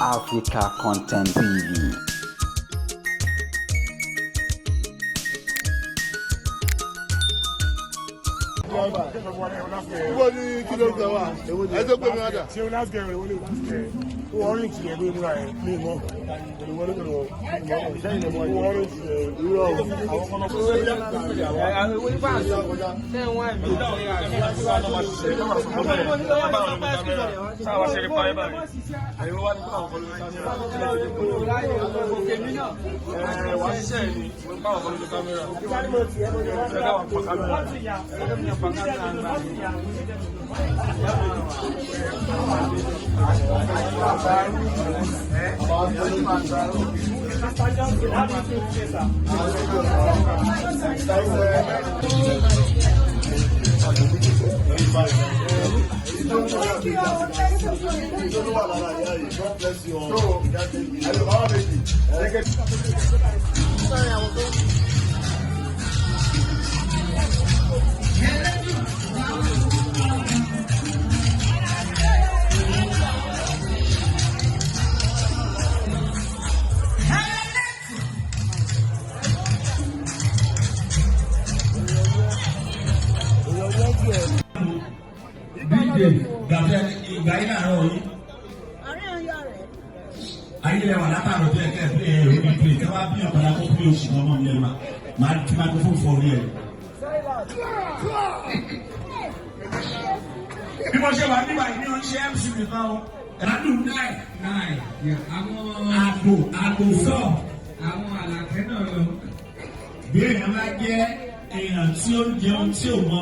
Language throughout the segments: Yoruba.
Africa Content TV.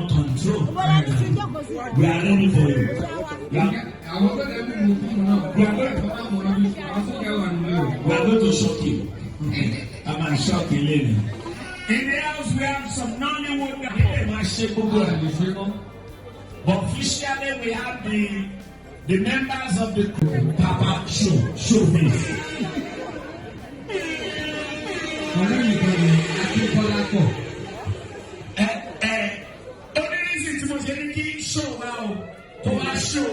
Control. We are ready for you. We are going to shock you. I'm going to shock you, lady. In the house, we have some Nollywood that but officially, we have the members of the Papa Show face. Show now, to show.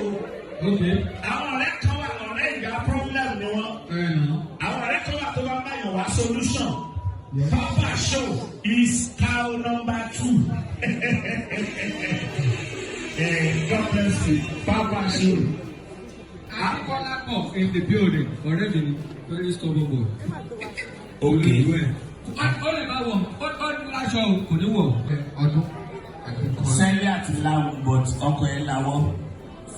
Okay. Our record, our problem, no. Our record, our solution. Yes. Papa Show is cow number 2. God bless you. Papa Show. I'm calling in the building already. Very stubborn. Okay. All about one. All last show could do well. Seyi ti lawo but ọkọ ẹ lawo.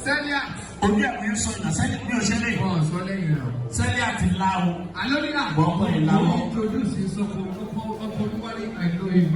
Seyi. Obi àwọn yẹn sọ na Seyi mi ò ṣe lè. Sọ lẹ́yìn náà. Seyi ti lawo. Alórí náà. Ọkọ ẹ lawo. Introduce sọ fún ọkọ olúwalé I know him.